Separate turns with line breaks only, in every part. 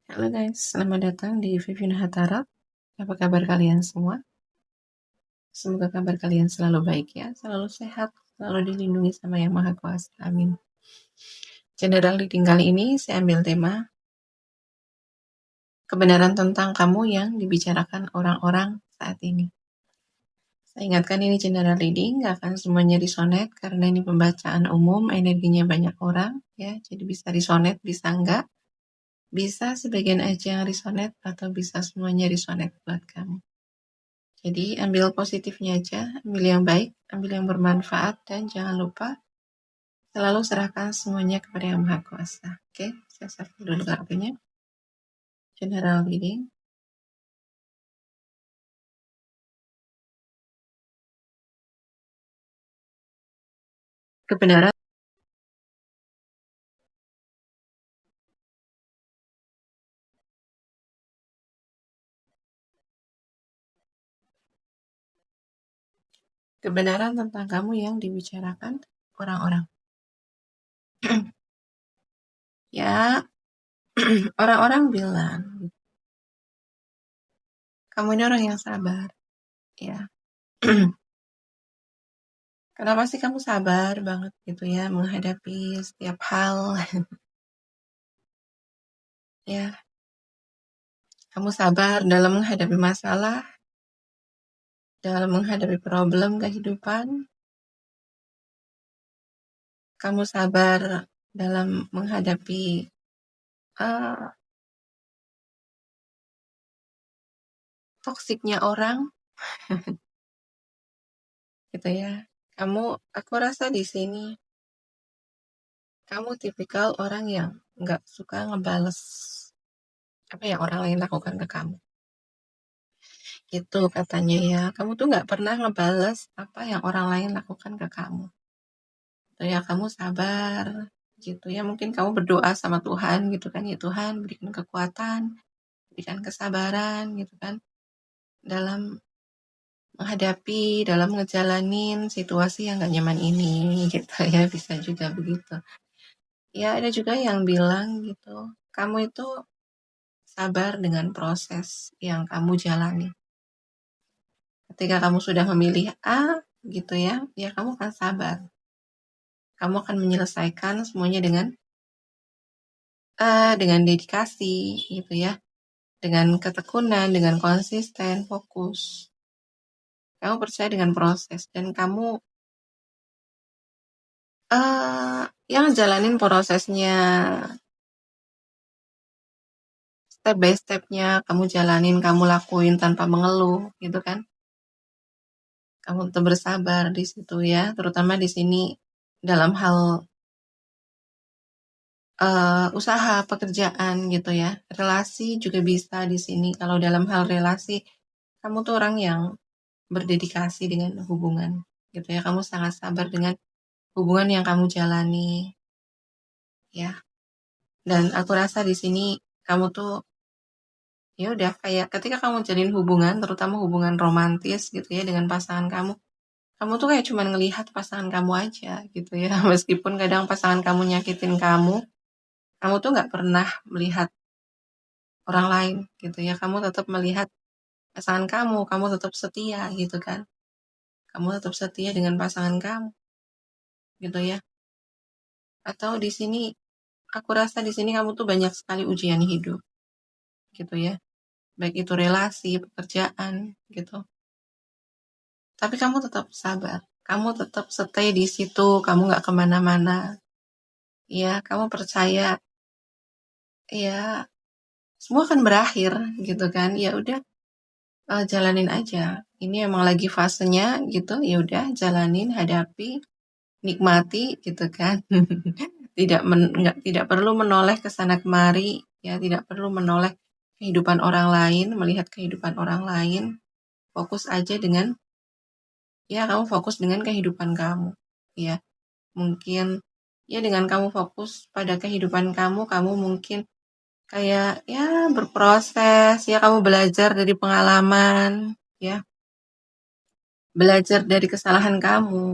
Halo guys, selamat datang di Vivin Hatara. Apa kabar kalian semua? Semoga kabar kalian selalu baik ya, selalu sehat, selalu dilindungi sama Yang Maha Kuasa. Amin. General reading kali ini saya ambil tema kebenaran tentang kamu yang dibicarakan orang-orang saat ini. Saya ingatkan ini general reading, gak akan semuanya resonate karena ini pembacaan umum, energinya banyak orang ya, jadi bisa resonate, bisa enggak. Bisa sebagian aja yang resonate atau bisa semuanya resonate buat kamu. Jadi ambil positifnya aja, ambil yang baik, ambil yang bermanfaat, dan jangan lupa selalu serahkan semuanya kepada Yang Maha Kuasa. Oke, saya shuffle dulu kartunya. General reading. Kebenaran. Kebenaran tentang kamu yang dibicarakan orang-orang. Ya, orang-orang bilang, kamu ini orang yang sabar. Ya. Kenapa sih kamu sabar banget gitu ya menghadapi setiap hal? Ya, kamu sabar dalam menghadapi masalah, dalam menghadapi problem kehidupan. Kamu sabar dalam menghadapi toksiknya orang, gitu ya. Aku rasa di sini kamu tipikal orang yang nggak suka ngebales apa yang orang lain lakukan ke kamu. Itu katanya ya, kamu tuh nggak pernah ngebales apa yang orang lain lakukan ke kamu. Gitu ya, kamu sabar, gitu ya. Mungkin kamu berdoa sama Tuhan, gitu kan ya, Tuhan berikan kekuatan, berikan kesabaran, gitu kan, dalam menghadapi, dalam ngejalanin situasi yang gak nyaman ini, gitu ya, bisa juga begitu. Ya, ada juga yang bilang gitu, kamu itu sabar dengan proses yang kamu jalani. Ketika kamu sudah memilih A, gitu ya, ya kamu akan sabar. Kamu akan menyelesaikan semuanya dengan dedikasi, gitu ya, dengan ketekunan, dengan konsisten, fokus. Kamu percaya dengan proses dan kamu yang jalanin prosesnya step by step-nya, kamu jalanin, kamu lakuin tanpa mengeluh, gitu kan. Kamu tetap bersabar di situ ya, terutama di sini dalam hal usaha, pekerjaan gitu ya. Relasi juga bisa di sini. Kalau dalam hal relasi, kamu tuh orang yang berdedikasi dengan hubungan, gitu ya. Kamu sangat sabar dengan hubungan yang kamu jalani, ya. Dan aku rasa di sini kamu tuh ya udah kayak ketika kamu jalin hubungan, terutama hubungan romantis gitu ya dengan pasangan kamu tuh kayak cuman ngelihat pasangan kamu aja gitu ya. Meskipun kadang pasangan kamu nyakitin kamu tuh nggak pernah melihat orang lain gitu ya. Kamu tetap melihat pasangan kamu tetap setia gitu kan. Kamu tetap setia dengan pasangan kamu gitu ya. Atau di sini aku rasa di sini kamu tuh banyak sekali ujian hidup gitu ya. Baik itu relasi, pekerjaan gitu. Tapi kamu tetap sabar. Kamu tetap stay di situ. Kamu nggak kemana-mana. Ya, kamu percaya. Ya, semua akan berakhir gitu kan. Ya udah, jalanin aja. Ini emang lagi fasenya gitu. Ya udah, jalanin, hadapi, nikmati gitu kan. Tidak perlu menoleh ke sana kemari. Ya, tidak perlu menoleh kehidupan orang lain, melihat kehidupan orang lain. Fokus aja kamu fokus dengan kehidupan kamu. Ya, mungkin ya dengan kamu fokus pada kehidupan kamu mungkin kayak ya berproses, ya kamu belajar dari pengalaman, ya belajar dari kesalahan kamu,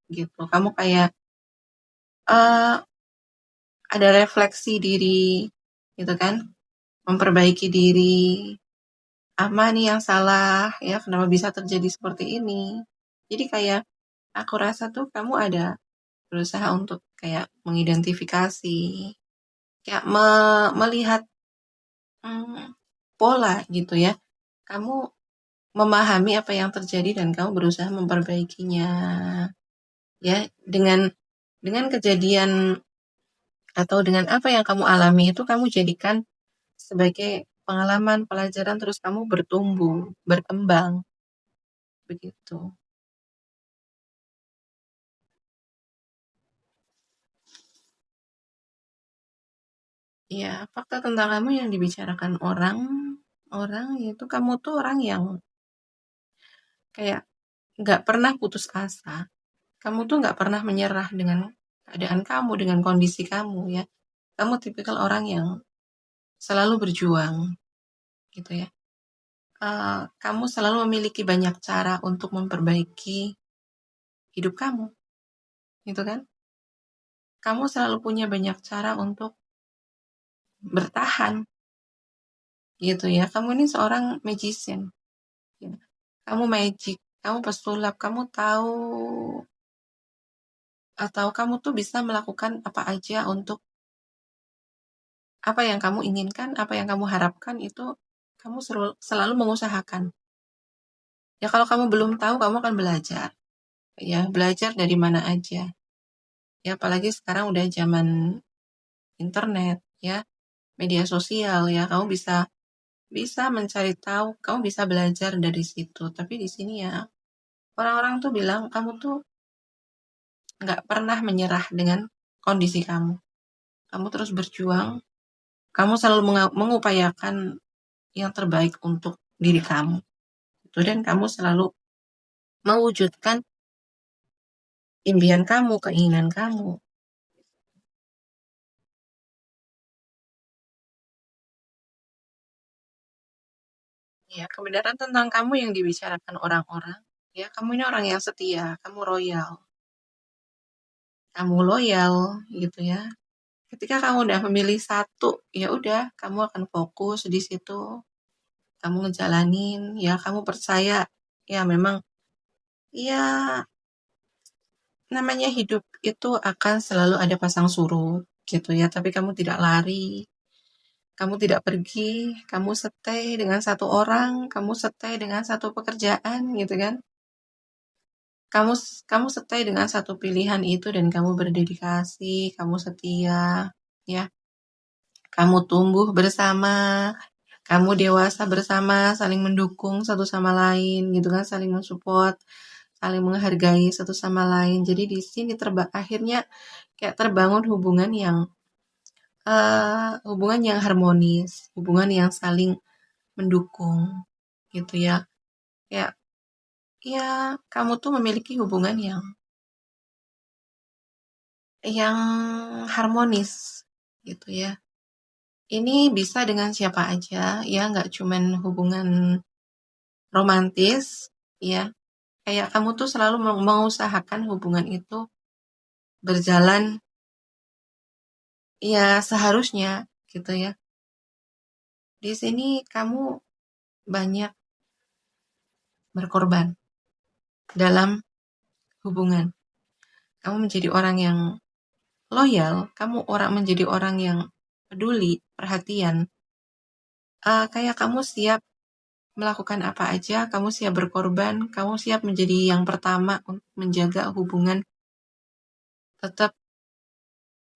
gitu. Kamu kayak ada refleksi diri, gitu kan? memperbaiki diri. Apa nih yang salah ya? Kenapa bisa terjadi seperti ini? Jadi kayak aku rasa tuh kamu ada berusaha untuk kayak mengidentifikasi, kayak melihat pola gitu ya. Kamu memahami apa yang terjadi dan kamu berusaha memperbaikinya. Ya, dengan kejadian atau dengan apa yang kamu alami itu kamu jadikan sebagai pengalaman, pelajaran terus kamu bertumbuh, berkembang begitu. Ya, fakta tentang kamu yang dibicarakan orang, orang itu kamu tuh orang yang kayak nggak pernah putus asa. Kamu tuh nggak pernah menyerah dengan keadaan kamu, dengan kondisi kamu ya. Kamu tipikal orang yang selalu berjuang, gitu ya. Kamu selalu memiliki banyak cara untuk memperbaiki hidup kamu, gitu kan? Kamu selalu punya banyak cara untuk bertahan, gitu ya. Kamu ini seorang magician, ya. Kamu magic, kamu pesulap, kamu tahu atau kamu tuh bisa melakukan apa aja untuk apa yang kamu inginkan, apa yang kamu harapkan itu kamu selalu mengusahakan. Ya kalau kamu belum tahu, kamu akan belajar. Ya, belajar dari mana aja. Ya, apalagi sekarang udah zaman internet, ya, media sosial, ya, kamu bisa bisa mencari tahu, kamu bisa belajar dari situ. Tapi di sini ya, orang-orang tuh bilang kamu tuh nggak pernah menyerah dengan kondisi kamu. Kamu terus berjuang, kamu selalu mengupayakan yang terbaik untuk diri kamu. Itu dan kamu selalu mewujudkan impian kamu, keinginan kamu. Ya, kebenaran tentang kamu yang dibicarakan orang-orang. Ya, kamu ini orang yang setia, kamu loyal, gitu ya. Ketika kamu udah memilih satu, ya udah, kamu akan fokus di situ, kamu ngejalanin, ya kamu percaya, ya memang, ya namanya hidup itu akan selalu ada pasang surut, gitu ya. Tapi kamu tidak lari, kamu tidak pergi, kamu stay dengan satu orang, kamu stay dengan satu pekerjaan, gitu kan. Kamu kamu stay dengan satu pilihan itu dan kamu berdedikasi, kamu setia, ya. Kamu tumbuh bersama, kamu dewasa bersama, saling mendukung satu sama lain, gitu kan, saling mensupport, saling menghargai satu sama lain. Jadi di sini akhirnya kayak terbangun hubungan yang harmonis, hubungan yang saling mendukung, gitu ya. Ya, ya kamu tuh memiliki hubungan yang harmonis, gitu ya. Ini bisa dengan siapa aja, ya nggak cuman hubungan romantis, ya. Kayak kamu tuh selalu mengusahakan hubungan itu berjalan ya seharusnya, gitu ya. Di sini kamu banyak berkorban dalam hubungan. Kamu menjadi orang yang loyal, kamu menjadi orang yang peduli, perhatian. Kayak kamu siap melakukan apa aja, kamu siap berkorban, kamu siap menjadi yang pertama untuk menjaga hubungan tetap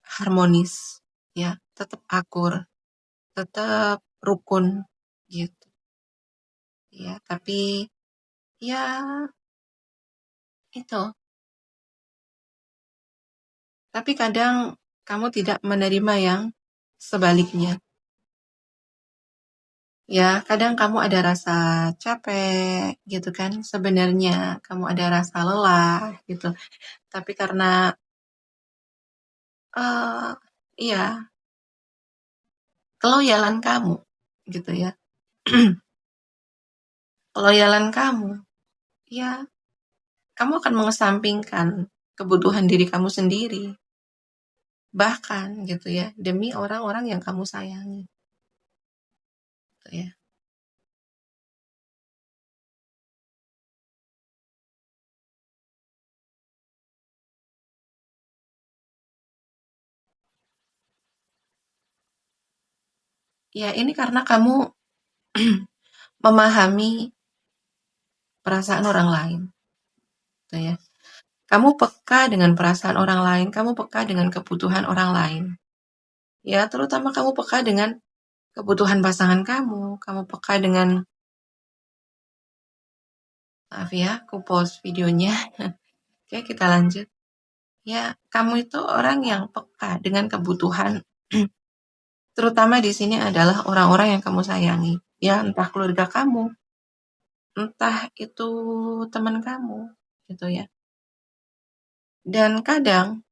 harmonis, ya, tetap akur, tetap rukun, gitu, ya. Tapi ya itu, tapi kadang kamu tidak menerima yang sebaliknya. Ya, kadang kamu ada rasa capek, gitu kan. Sebenarnya kamu ada rasa lelah, gitu. Tapi karena, uh, iya, keloyalan kamu, gitu ya. Keloyalan kamu, ya, kamu akan mengesampingkan kebutuhan diri kamu sendiri. Bahkan, gitu ya, demi orang-orang yang kamu sayangi. gitu ya. Ya ini karena kamu memahami perasaan orang lain, gitu ya. Kamu peka dengan perasaan orang lain, kamu peka dengan kebutuhan orang lain. Ya, terutama kamu peka dengan kebutuhan pasangan kamu peka dengan, maaf ya, aku pause videonya. Oke, kita lanjut. Ya, kamu itu orang yang peka dengan kebutuhan, terutama di sini adalah orang-orang yang kamu sayangi. Ya, entah keluarga kamu, entah itu teman kamu, gitu ya. Dan kadang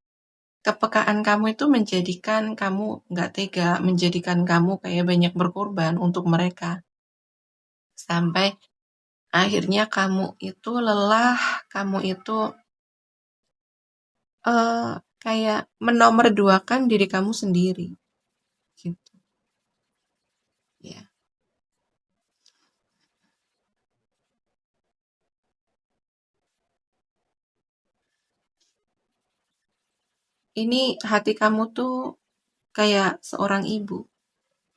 kepekaan kamu itu menjadikan kamu nggak tega, menjadikan kamu kayak banyak berkorban untuk mereka. Sampai akhirnya kamu itu lelah, kamu itu eh, kayak menomorduakan diri kamu sendiri. Gitu, ya. Ini hati kamu tuh kayak seorang ibu.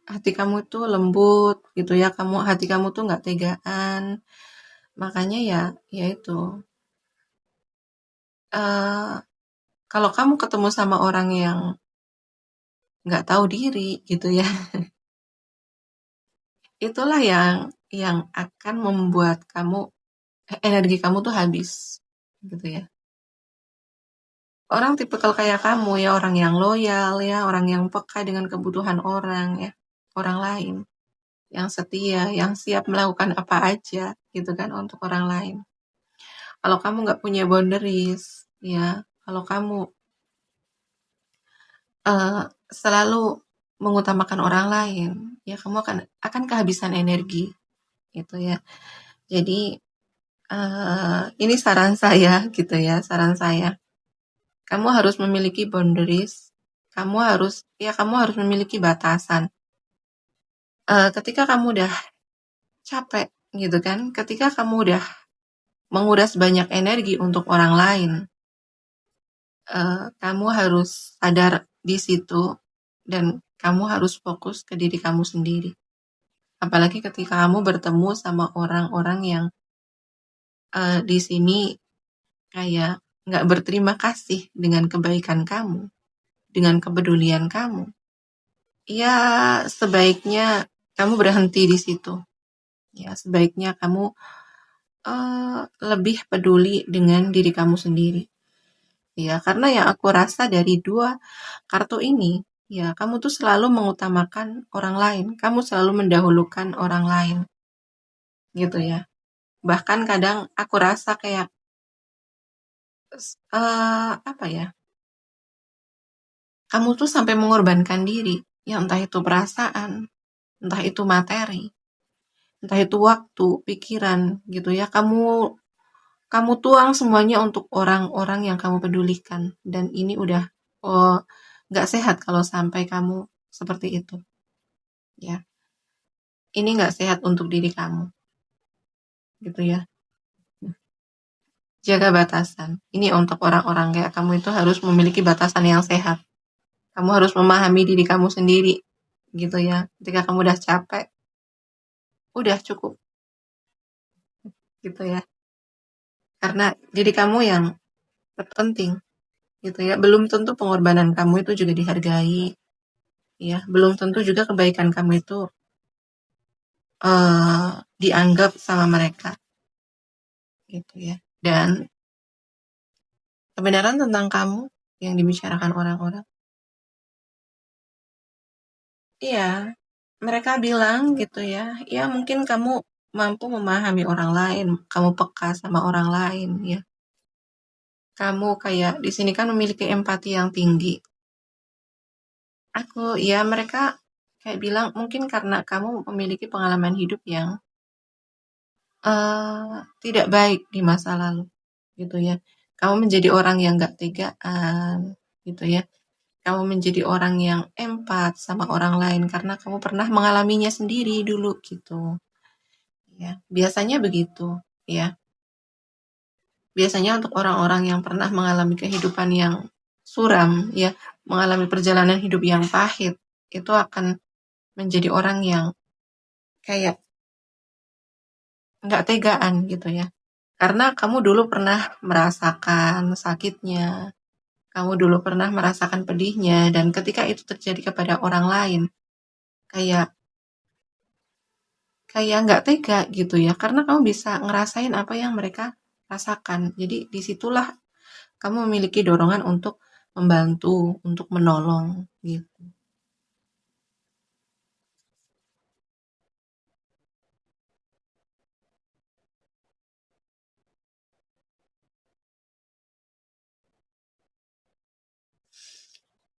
Hati kamu tuh lembut gitu ya. Hati kamu tuh nggak tegaan. Makanya ya, ya itu. eh Kalau kamu ketemu sama orang yang nggak tahu diri gitu ya, itulah yang akan membuat energi kamu tuh habis gitu ya. Orang tipikal kayak kamu ya, orang yang loyal ya, orang yang peka dengan kebutuhan orang ya, orang lain, yang setia, yang siap melakukan apa aja gitu kan untuk orang lain. Kalau kamu nggak punya boundaries ya, kalau kamu eh, selalu mengutamakan orang lain, ya kamu akan kehabisan energi gitu ya. Jadi ini saran saya gitu ya, saran saya. Kamu harus memiliki boundaries. Kamu harus memiliki batasan. Ketika kamu udah capek gitu kan, ketika kamu udah menguras banyak energi untuk orang lain, kamu harus sadar di situ dan kamu harus fokus ke diri kamu sendiri. Apalagi ketika kamu bertemu sama orang-orang yang di sini kayak nggak berterima kasih dengan kebaikan kamu, dengan kepedulian kamu. Ya, sebaiknya kamu berhenti di situ. Ya, sebaiknya kamu lebih peduli dengan diri kamu sendiri. Ya, karena yang aku rasa dari dua kartu ini, ya kamu tuh selalu mengutamakan orang lain. Kamu selalu mendahulukan orang lain, gitu ya. Bahkan kadang aku rasa kayak apa ya? Kamu tuh sampai mengorbankan diri, ya entah itu perasaan, entah itu materi, entah itu waktu, pikiran, gitu ya. Kamu tuang semuanya untuk orang-orang yang kamu pedulikan. Dan ini udah oh, nggak sehat kalau sampai kamu seperti itu. Ya, ini nggak sehat untuk diri kamu, gitu ya. Jaga batasan. Ini untuk orang-orang kayak kamu itu harus memiliki batasan yang sehat. Kamu harus memahami diri kamu sendiri, gitu ya. Ketika kamu udah capek, udah cukup, gitu ya. Karena diri kamu yang terpenting, gitu ya. Belum tentu pengorbanan kamu itu juga dihargai, ya. Belum tentu juga kebaikan kamu itu dianggap sama mereka gitu ya. Dan kebenaran tentang kamu yang dibicarakan orang-orang, iya, mereka bilang gitu ya, ya mungkin kamu mampu memahami orang lain, kamu peka sama orang lain ya. Kamu kayak di sini kan memiliki empati yang tinggi. Ya mereka kayak bilang mungkin karena kamu memiliki pengalaman hidup yang tidak baik di masa lalu gitu ya. Kamu menjadi orang yang gak tegaan gitu ya. kamu menjadi orang yang empat sama orang lain karena kamu pernah mengalaminya sendiri dulu gitu. Ya, biasanya begitu, ya. Biasanya untuk orang-orang yang pernah mengalami kehidupan yang suram, ya, mengalami perjalanan hidup yang pahit, itu akan menjadi orang yang kayak nggak tegaan gitu ya. Karena kamu dulu pernah merasakan sakitnya, kamu dulu pernah merasakan pedihnya, dan ketika itu terjadi kepada orang lain, kayak kayak nggak tega gitu ya, karena kamu bisa ngerasain apa yang mereka rasakan. Jadi disitulah kamu memiliki dorongan untuk membantu, untuk menolong gitu.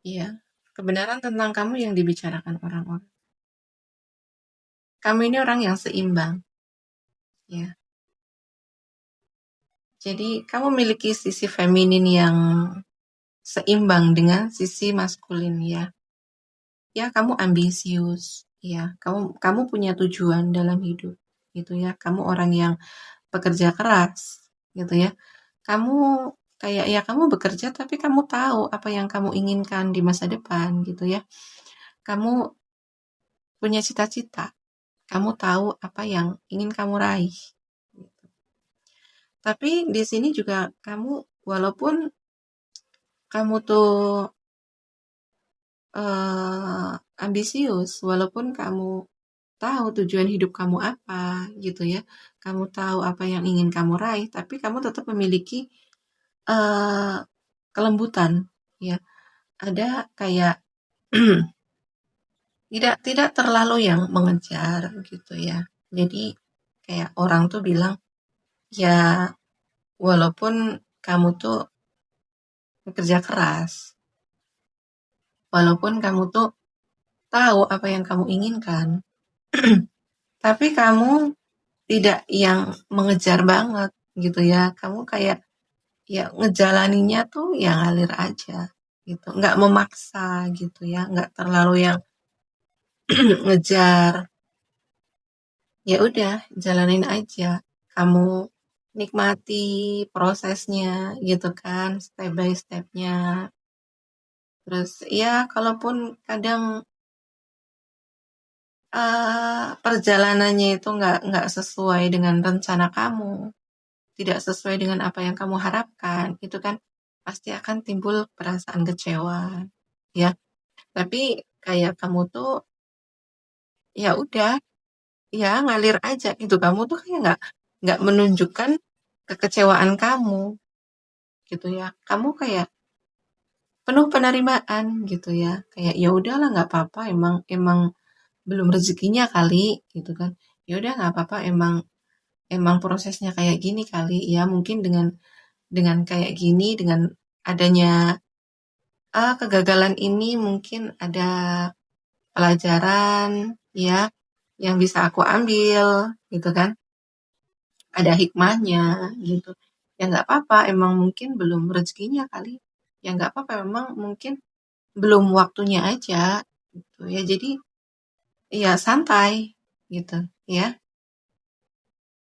Iya, kebenaran tentang kamu yang dibicarakan orang-orang. Kamu ini orang yang seimbang, ya. Jadi kamu memiliki sisi feminin yang seimbang dengan sisi maskulin ya. Ya, kamu ambisius, ya. Kamu punya tujuan dalam hidup, gitu ya. Kamu orang yang pekerja keras, gitu ya. Kamu kayak ya kamu bekerja tapi kamu tahu apa yang kamu inginkan di masa depan, gitu ya. Kamu punya cita-cita, kamu tahu apa yang ingin kamu raih. Tapi di sini juga kamu walaupun kamu tuh ambisius, walaupun kamu tahu tujuan hidup kamu apa gitu ya, kamu tahu apa yang ingin kamu raih, tapi kamu tetap memiliki eh, kelembutan ya. Ada kayak tidak tidak terlalu yang mengejar gitu ya. Jadi kayak orang tuh bilang ya walaupun kamu tuh bekerja keras, walaupun kamu tuh tahu apa yang kamu inginkan, tapi kamu tidak yang mengejar banget gitu ya. Kamu kayak ya ngejalaninya tuh yang ngalir aja gitu. Nggak memaksa gitu ya. Nggak terlalu yang ngejar. Ya udah, jalanin aja. Kamu nikmati prosesnya gitu kan, step by stepnya. Terus ya kalaupun kadang perjalanannya itu nggak sesuai dengan rencana kamu, tidak sesuai dengan apa yang kamu harapkan, itu kan pasti akan timbul perasaan kecewa, ya. Tapi kayak kamu tuh, ya udah, ya ngalir aja gitu. Kamu tuh kayak nggak menunjukkan kekecewaan kamu, gitu ya. Kamu kayak penuh penerimaan gitu ya. Kayak ya udahlah nggak apa-apa, emang emang belum rezekinya kali, gitu kan. Ya udah nggak apa-apa, emang emang prosesnya kayak gini kali ya, mungkin dengan kayak gini, dengan adanya kegagalan ini mungkin ada pelajaran ya yang bisa aku ambil gitu kan, ada hikmahnya gitu. Ya nggak apa-apa, emang mungkin belum rezekinya kali. Ya nggak apa-apa, emang mungkin belum waktunya aja gitu ya. Jadi ya santai gitu ya,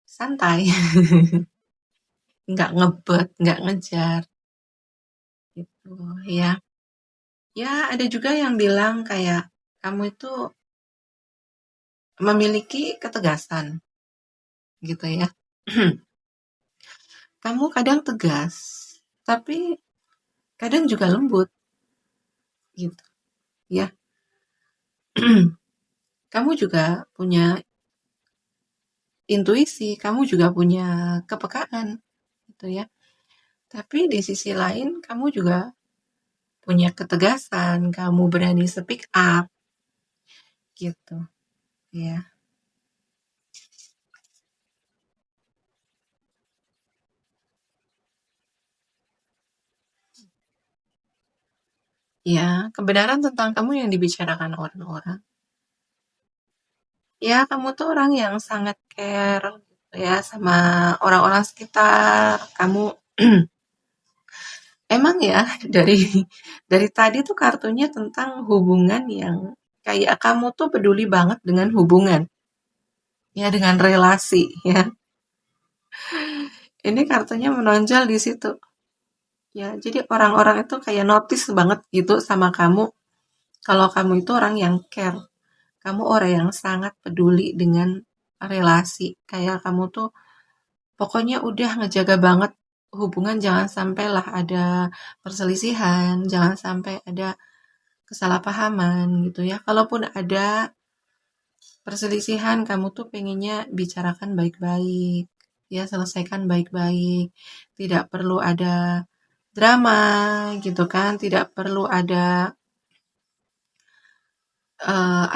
santai. Nggak ngebet, nggak ngejar gitu ya. Ya, ada juga yang bilang kayak kamu itu memiliki ketegasan gitu ya. Kamu kadang tegas, tapi kadang juga lembut gitu ya. Kamu juga punya intuisi, kamu juga punya kepekaan gitu ya. Tapi di sisi lain kamu juga punya ketegasan, kamu berani speak up gitu ya. Ya, kebenaran tentang kamu yang dibicarakan orang-orang. Ya, kamu tuh orang yang sangat care gitu ya sama orang-orang sekitar. Kamu Emang ya, dari dari tadi tuh kartunya tentang hubungan yang kayak kamu tuh peduli banget dengan hubungan, ya dengan relasi, ya. Ini kartunya menonjol di situ. Ya, jadi orang-orang itu kayak notice banget gitu sama kamu. Kalau kamu itu orang yang care, kamu orang yang sangat peduli dengan relasi. Kayak kamu tuh pokoknya udah ngejaga banget hubungan, jangan sampailah ada perselisihan, jangan sampai ada kesalahpahaman gitu ya. Kalaupun ada perselisihan, kamu tuh pengennya bicarakan baik-baik, ya selesaikan baik-baik. Tidak perlu ada drama gitu kan, tidak perlu ada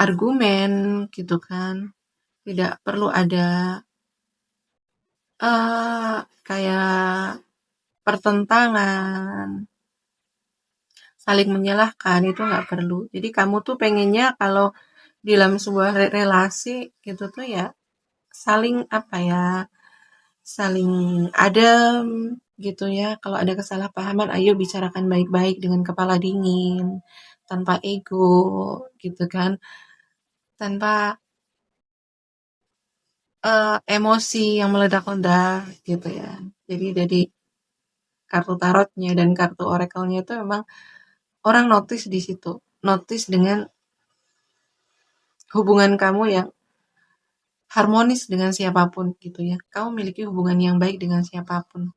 argumen gitu kan, tidak perlu ada kayak pertentangan, saling menyalahkan itu nggak perlu. Jadi kamu tuh pengennya kalau dalam sebuah relasi gitu tuh ya saling apa ya, saling adem gitu ya. Kalau ada kesalahpahaman, ayo bicarakan baik-baik dengan kepala dingin, tanpa ego gitu kan, tanpa emosi yang meledak-ledak gitu ya. Jadi dari kartu tarotnya dan kartu oracle-nya itu memang orang notice di situ. Notice dengan hubungan kamu yang harmonis dengan siapapun gitu ya. Kamu memiliki hubungan yang baik dengan siapapun.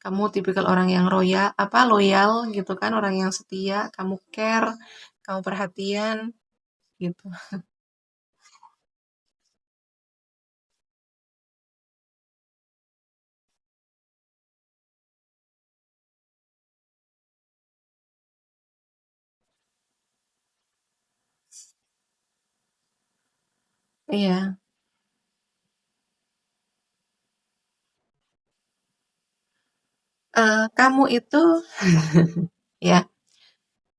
Kamu tipikal orang yang loyal gitu kan, orang yang setia, kamu care, kamu perhatian gitu. Iya. Kamu itu ya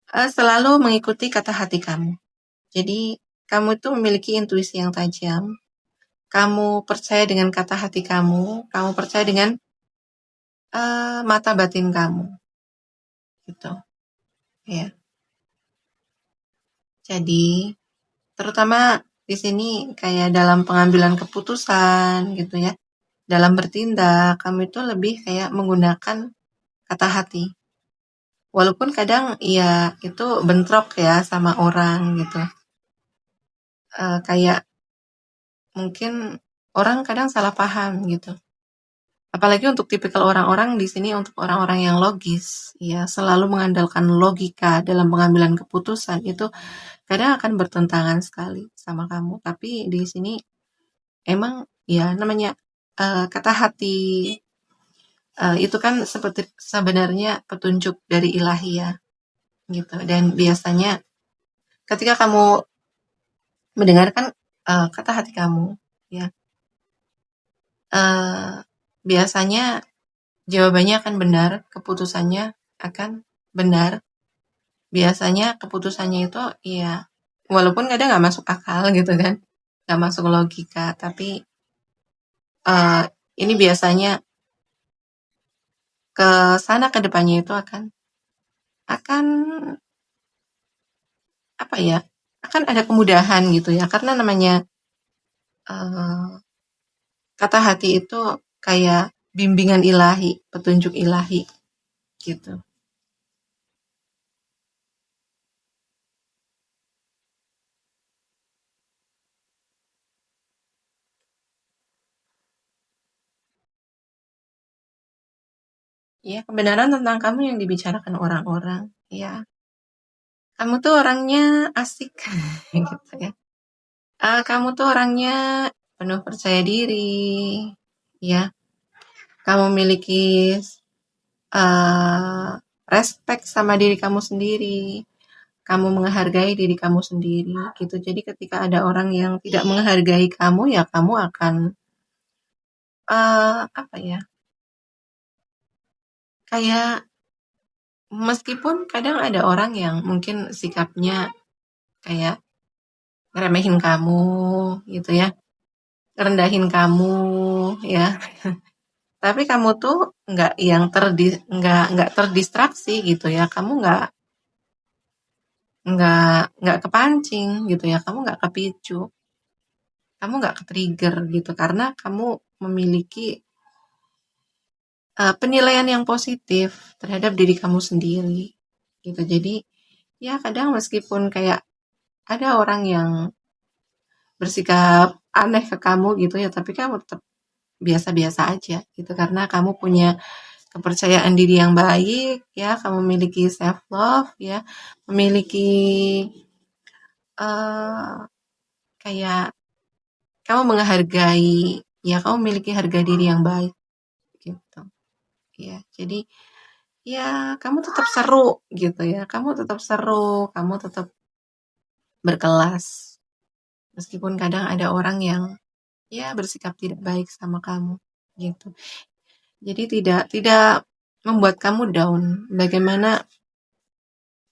selalu mengikuti kata hati kamu. Jadi kamu itu memiliki intuisi yang tajam. Kamu percaya dengan kata hati kamu percaya dengan mata batin kamu gitu. Ya. Jadi terutama di sini kayak dalam pengambilan keputusan gitu ya. Dalam bertindak, kamu itu lebih kayak menggunakan kata hati. Walaupun kadang ya itu bentrok ya sama orang gitu. Kayak mungkin orang kadang salah paham gitu. Apalagi untuk tipikal orang-orang di sini untuk orang-orang yang logis, ya selalu mengandalkan logika dalam pengambilan keputusan itu kadang akan bertentangan sekali sama kamu. Tapi di sini emang ya namanya kata hati itu kan seperti sebenarnya petunjuk dari ilahi ya gitu. Dan biasanya ketika kamu mendengarkan kata hati kamu, ya eh, biasanya jawabannya akan benar, keputusannya akan benar. Biasanya keputusannya itu ya walaupun kadang nggak masuk akal gitu kan, nggak masuk logika, tapi eh, ini biasanya ke sana ke depannya itu akan apa ya? Akan ada kemudahan gitu ya, karena namanya eh, kata hati itu kayak bimbingan ilahi, petunjuk ilahi gitu. Ya, kebenaran tentang kamu yang dibicarakan orang-orang. Ya, kamu tuh orangnya asik gitu ya. Kamu tuh orangnya penuh percaya diri, ya. Kamu memiliki uh, respect sama diri kamu sendiri. Kamu menghargai diri kamu sendiri, gitu. Jadi ketika ada orang yang tidak menghargai kamu, ya kamu akan apa ya? Kayak meskipun kadang ada orang yang mungkin sikapnya kayak ngeremehin kamu, gitu ya, rendahin kamu, ya. Tapi kamu tuh nggak terdistraksi gitu ya. Kamu nggak kepancing gitu ya. Kamu nggak kepicu. Kamu nggak ke-trigger gitu karena kamu memiliki penilaian yang positif terhadap diri kamu sendiri gitu. Jadi ya kadang meskipun kayak ada orang yang bersikap aneh ke kamu gitu ya, tapi kamu tetap biasa-biasa aja gitu karena kamu punya kepercayaan diri yang baik ya, kamu memiliki self love ya, memiliki eh kayak kamu menghargai ya, kamu memiliki harga diri yang baik gitu. Ya, jadi ya kamu tetap seru gitu ya. Kamu tetap seru, kamu tetap berkelas. Meskipun kadang ada orang yang ya bersikap tidak baik sama kamu gitu. Jadi tidak tidak membuat kamu down. Bagaimana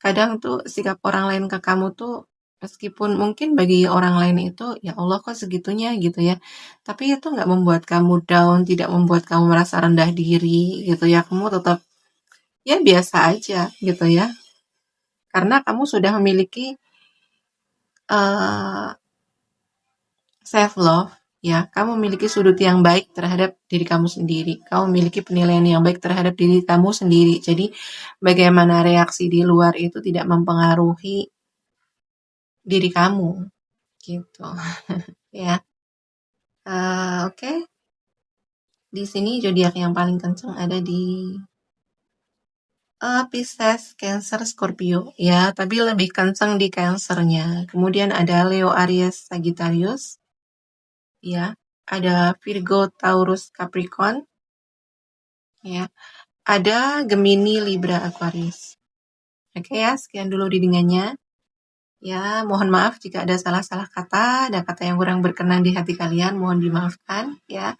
kadang tuh sikap orang lain ke kamu tuh meskipun mungkin bagi orang lain itu ya Allah kok segitunya gitu ya. Tapi itu nggak membuat kamu down, tidak membuat kamu merasa rendah diri gitu ya. Kamu tetap ya biasa aja gitu ya. Karena kamu sudah memiliki uh, self love ya. Kamu memiliki sudut yang baik terhadap diri kamu sendiri. Kamu memiliki penilaian yang baik terhadap diri kamu sendiri. Jadi bagaimana reaksi di luar itu tidak mempengaruhi diri kamu gitu ya. Oke. Di sini zodiak yang paling kenceng ada di Pisces, Cancer, Scorpio ya, tapi lebih kenceng di Cancernya. Kemudian ada Leo, Aries, Sagittarius ya. Ada Virgo, Taurus, Capricorn ya. Ada Gemini, Libra, Aquarius. Oke ya, sekian dulu readingannya. Ya, mohon maaf jika ada salah-salah kata, ada kata yang kurang berkenan di hati kalian, mohon dimaafkan ya.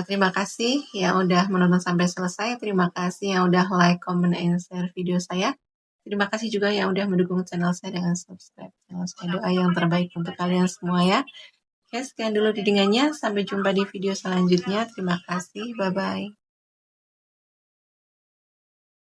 Terima kasih yang udah menonton sampai selesai. Terima kasih yang udah like, comment, and share video saya. Terima kasih juga yang udah mendukung channel saya dengan subscribe channel saya. Doa yang terbaik untuk kalian semua ya. Oke, sekian dulu readingannya. Sampai jumpa di video selanjutnya. Terima kasih. Bye-bye.